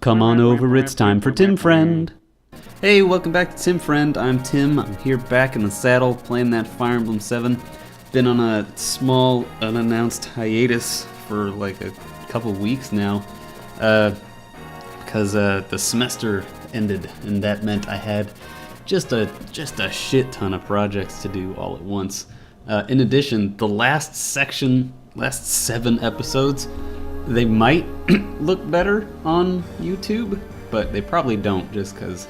Come on over, it's time for Tim Friend. Hey, welcome back to Tim Friend. I'm Tim. I'm here back in the saddle playing that Fire Emblem 7. Been on a small, unannounced hiatus for like a couple weeks now because the semester ended, and that meant I had just a shit ton of projects to do all at once. In addition, the last 7 episodes, they might look better on YouTube, but they probably don't just cause.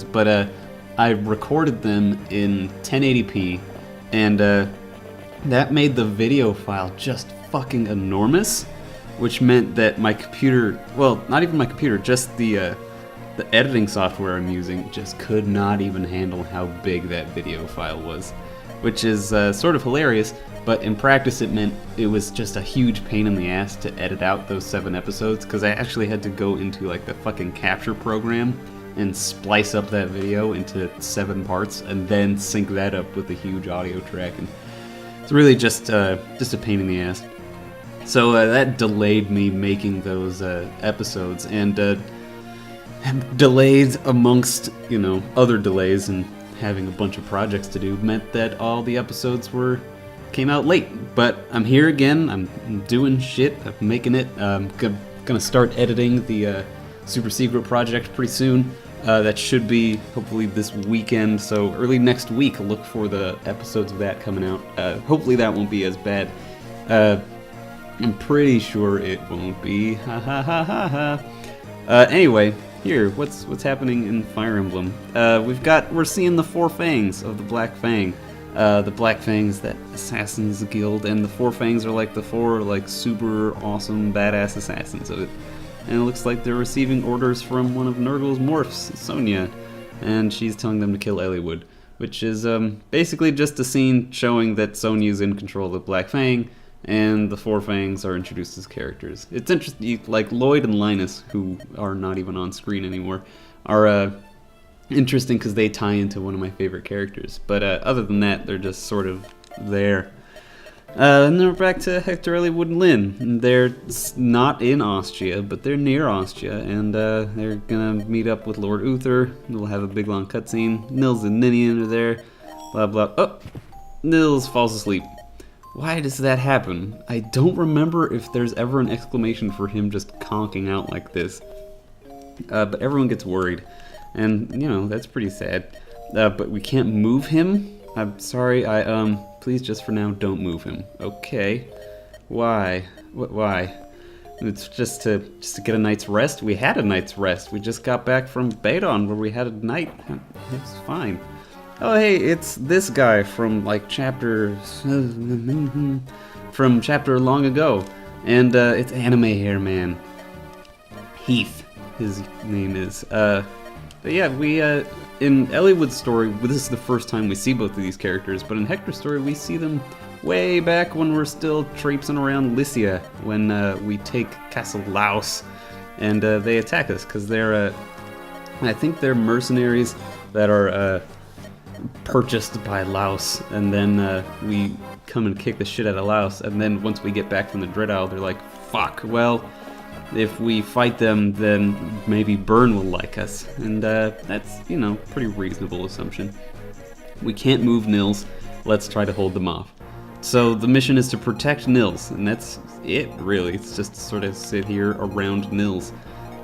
But I recorded them in 1080p, and that made the video file just fucking enormous, which meant that my computer, well, not even my computer, just the editing software I'm using just could not even handle how big that video file was, which is sort of hilarious. But in practice, it meant it was just a huge pain in the ass to edit out those 7 episodes, because I actually had to go into like the fucking capture program and splice up that video into 7 parts and then sync that up with a huge audio track. And it's really just a pain in the ass. So that delayed me making those episodes, and delays amongst, other delays and having a bunch of projects to do meant that all the episodes came out late. But I'm here again. I'm doing shit. I'm making it. I'm gonna start editing the super secret project pretty soon. That should be hopefully this weekend. So early next week, look for the episodes of that coming out. Hopefully that won't be as bad. I'm pretty sure it won't be. Ha ha ha ha ha. Anyway, here, what's happening in Fire Emblem? We're seeing the 4 fangs of the Black Fang. The Black Fangs, that Assassin's Guild, and the 4 fangs are like the 4 like super awesome badass assassins of it. And it looks like they're receiving orders from one of Nurgle's morphs, Sonia, and she's telling them to kill Eliwood, which is basically just a scene showing that Sonia's in control of the Black Fang, and the 4 fangs are introduced as characters. It's interesting, like Lloyd and Linus, who are not even on screen anymore, are interesting because they tie into one of my favorite characters. But other than that, they're just sort of there. And then we're back to Hector, Eliwood, and Lyn. They're not in Ostia, but they're near Ostia, and they're gonna meet up with Lord Uther. We'll have a big long cutscene. Nils and Ninian are there. Blah blah. Oh, Nils falls asleep. Why does that happen? I don't remember if there's ever an exclamation for him just conking out like this. But everyone gets worried. And, that's pretty sad. But we can't move him? I'm sorry, please just for now, don't move him. Okay. Why? Why? It's just to get a night's rest? We had a night's rest. We just got back from Badon where we had a night. It's fine. Oh, hey, it's this guy from, like, chapter long ago. And, it's Anime Hair Man. Heath, his name is. But yeah, we, in Eliwood's story, this is the first time we see both of these characters, but in Hector's story, we see them way back when we're still traipsing around Lycia, when we take Castle Laos, and they attack us, because they're, I think they're mercenaries that are purchased by Laos, and then we come and kick the shit out of Laos, and then once we get back from the Dread Isle, they're like, fuck, well, if we fight them, then maybe Byrne will like us. And that's, pretty reasonable assumption. We can't move Nils. Let's try to hold them off. So the mission is to protect Nils, and that's it, really. It's just to sort of sit here around Nils.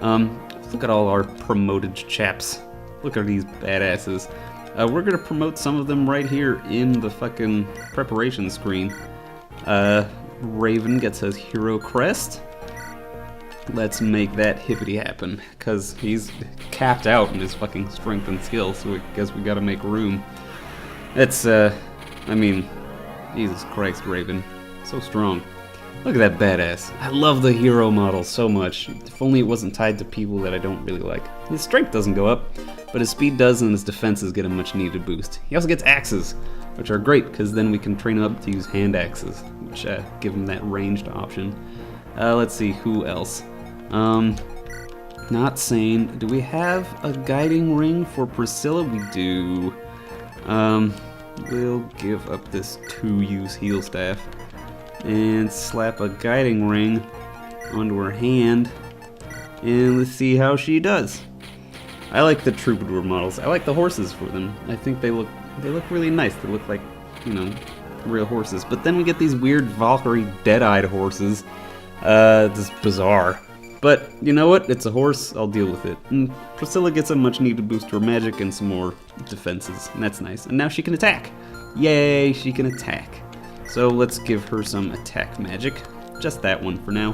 Look at all our promoted chaps. Look at these badasses. We're going to promote some of them right here in the fucking preparation screen. Raven gets a hero crest. Let's make that hippity happen, because he's capped out in his fucking strength and skill, so I guess we gotta make room. It's, Jesus Christ, Raven. So strong. Look at that badass. I love the hero model so much. If only it wasn't tied to people that I don't really like. His strength doesn't go up, but his speed does, and his defenses get a much needed boost. He also gets axes, which are great, because then we can train him up to use hand axes, which give him that ranged option. Let's see, who else? Not sane. Do we have a guiding ring for Priscilla? We do. We'll give up this 2-use heal staff and slap a guiding ring onto her hand. and let's see how she does. I like the troubadour models. I like the horses for them. I think they look really nice. They look like, you know, real horses. But then we get these weird Valkyrie dead-eyed horses. This is bizarre. But you know what? It's a horse. I'll deal with it. And Priscilla gets a much-needed boost to her magic and some more defenses, and that's nice. And now she can attack. Yay, she can attack. So let's give her some attack magic. Just that one for now.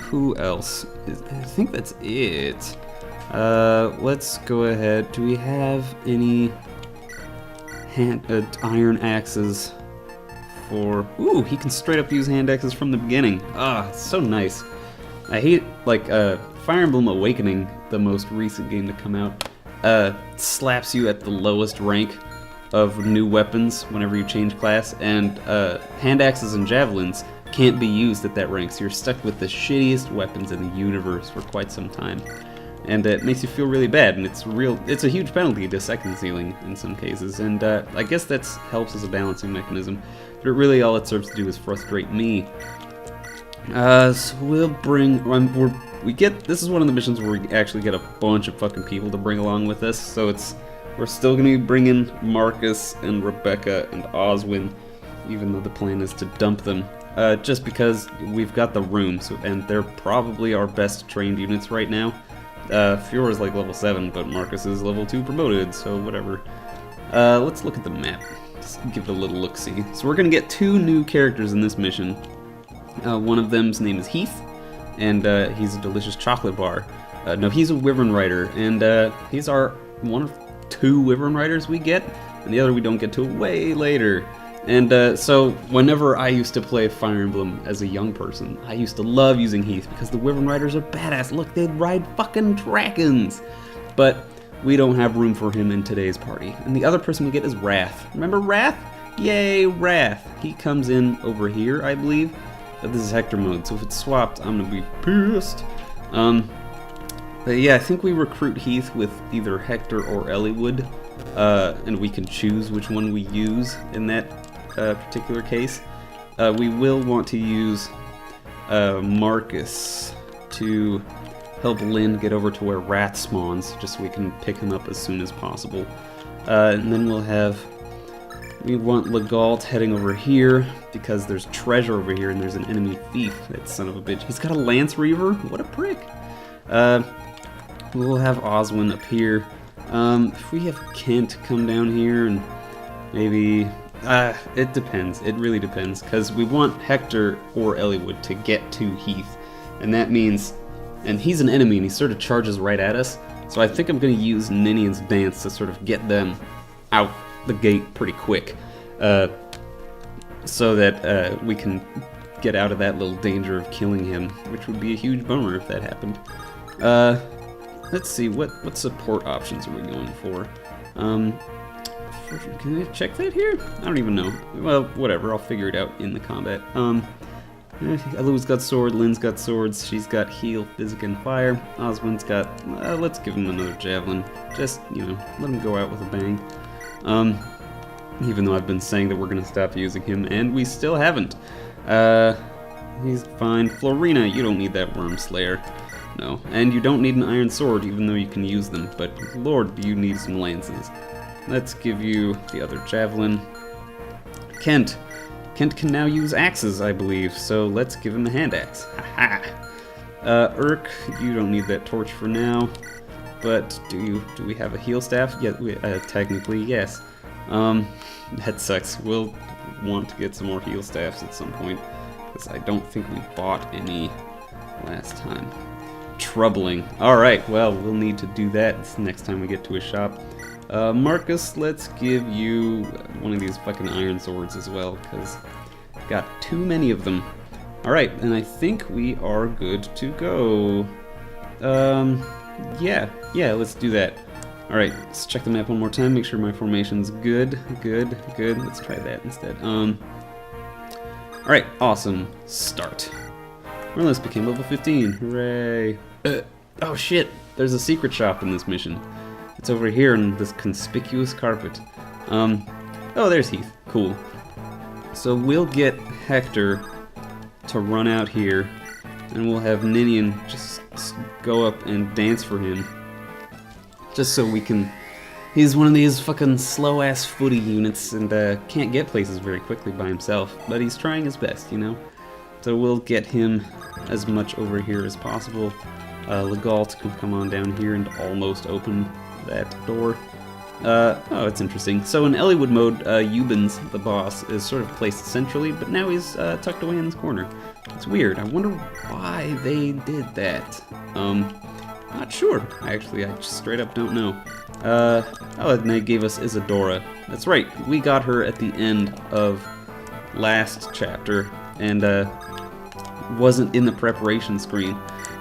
Who else? I think that's it. Let's go ahead. Do we have any iron axes for... Ooh, he can straight up use hand axes from the beginning. Ah, so nice. I hate, like, Fire Emblem Awakening, the most recent game to come out, slaps you at the lowest rank of new weapons whenever you change class, and hand axes and javelins can't be used at that rank, so you're stuck with the shittiest weapons in the universe for quite some time. And it makes you feel really bad, and it's a huge penalty to second sealing in some cases, and I guess that helps as a balancing mechanism, but really all it serves to do is frustrate me. So we'll bring, this is one of the missions where we actually get a bunch of fucking people to bring along with us, so we're still going to be bringing Marcus and Rebecca and Oswin, even though the plan is to dump them, just because we've got the room, and they're probably our best trained units right now. Fiora's like level 7, but Marcus is level 2 promoted, so whatever. Let's look at the map. Just give it a little look-see. So we're going to get 2 new characters in this mission. One of them's name is Heath, and he's a delicious chocolate bar. No, he's a Wyvern Rider, and he's one of 2 Wyvern Riders we get, and the other we don't get till way later. And so whenever I used to play Fire Emblem as a young person, I used to love using Heath because the Wyvern Riders are badass. Look, they'd ride fucking dragons. But we don't have room for him in today's party. And the other person we get is Wrath. Remember Wrath? Yay, Wrath. He comes in over here, I believe. This is Hector mode, so if it's swapped, I'm gonna be pissed. But yeah, I think we recruit Heath with either Hector or Eliwood, and we can choose which one we use in that particular case. We will want to use Marcus to help Lynn get over to where Wrath spawns, just so we can pick him up as soon as possible. And then we want Legault heading over here, because there's treasure over here and there's an enemy thief, that son of a bitch. He's got a Lance Reaver? What a prick. We'll have Oswin up here. If we have Kent come down here and maybe... it depends. It really depends, because we want Hector or Eliwood to get to Heath, and that means... And he's an enemy and he sort of charges right at us, so I think I'm going to use Ninian's Dance to sort of get them out the gate pretty quick, so that we can get out of that little danger of killing him, which would be a huge bummer if that happened. Let's see, what support options are we going for? Can I check that here? I don't even know. Well, whatever, I'll figure it out in the combat. Eliwood's got sword, Lynn's got swords, she's got heal, physic, and fire. Oswin's got, let's give him another javelin. Just, you know, let him go out with a bang. Even though I've been saying that we're gonna stop using him, and we still haven't. He's fine. Florina, you don't need that Worm Slayer. No. And you don't need an iron sword, even though you can use them, but lord, do you need some lances. Let's give you the other javelin. Kent can now use axes, I believe, so let's give him a hand axe. Haha. Urk, you don't need that torch for now, but do we have a heal staff? Yeah, technically, yes. That sucks. We'll want to get some more heal staffs at some point, because I don't think we bought any last time. Troubling. Alright, well, we'll need to do that next time we get to a shop. Marcus, let's give you one of these fucking iron swords as well, because I've got too many of them. Alright, and I think we are good to go. Yeah, let's do that. Alright, let's check the map one more time, make sure my formation's good. Let's try that instead. Alright, awesome. Start. Merlis became level 15. Hooray. Oh shit, there's a secret shop in this mission. It's over here in this conspicuous carpet. Oh, there's Heath. Cool. So we'll get Hector to run out here and we'll have Ninian just go up and dance for him. Just so we can... He's one of these fucking slow-ass footy units and can't get places very quickly by himself, but he's trying his best, you know? So we'll get him as much over here as possible. Legault can come on down here and almost open that door. Oh, it's interesting. So in Elliewood mode, Eubens, the boss, is sort of placed centrally, but now he's tucked away in this corner. It's weird. I wonder why they did that. Not sure, actually. I just straight up don't know. Oh, and they gave us Isadora. That's right, we got her at the end of last chapter, and wasn't in the preparation screen.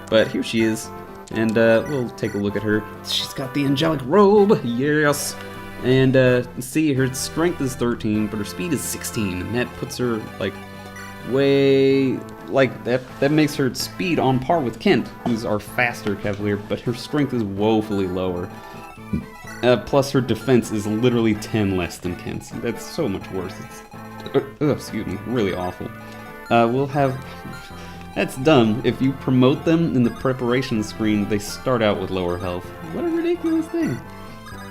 But here she is, and we'll take a look at her. She's got the angelic robe, yes! And see, her strength is 13, but her speed is 16, and that puts her, like, way... Like, that makes her speed on par with Kent, who's our faster cavalier, but her strength is woefully lower. Plus her defense is literally 10 less than Kent's. That's so much worse. It's, excuse me, really awful. We'll have... That's dumb. If you promote them in the preparation screen, they start out with lower health. What a ridiculous thing.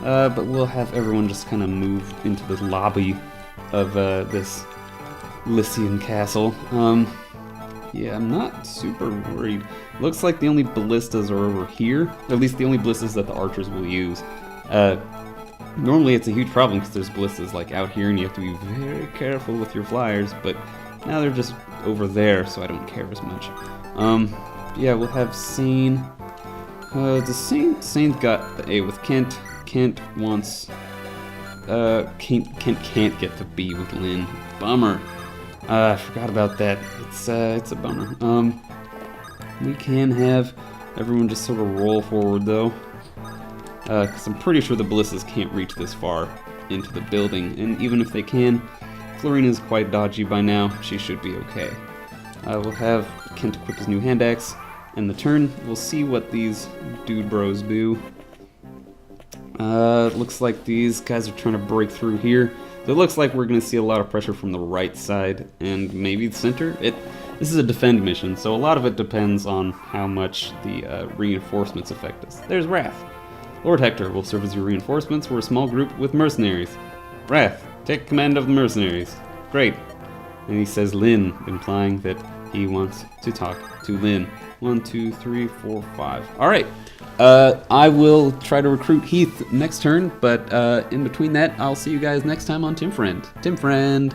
But we'll have everyone just kind of move into the lobby of this Lycian castle. Yeah, I'm not super worried. Looks like the only ballistas are over here. At least the only ballistas that the archers will use. Normally it's a huge problem because there's ballistas like out here and you have to be very careful with your flyers, but now they're just over there, so I don't care as much. Yeah, we'll have Sane. Sane's got the A with Kent. Kent wants... Kent can't get the B with Lynn. Bummer. I forgot about that. It's a bummer. We can have everyone just sort of roll forward, though. Because I'm pretty sure the ballistas can't reach this far into the building. And even if they can, Florina's quite dodgy by now. She should be okay. We'll have Kent equip his new hand axe. And the turn, we'll see what these dude bros do. Looks like these guys are trying to break through here. So it looks like we're going to see a lot of pressure from the right side and maybe the center. This is a defend mission, so a lot of it depends on how much the reinforcements affect us. There's Wrath. Lord Hector will serve as your reinforcements. We're a small group with mercenaries. Wrath, take command of the mercenaries. Great. And he says Lynn, implying that he wants to talk to Lynn. 1, 2, 3, 4, 5. All right. I will try to recruit Heath next turn, but in between that, I'll see you guys next time on Tim Friend. Tim Friend.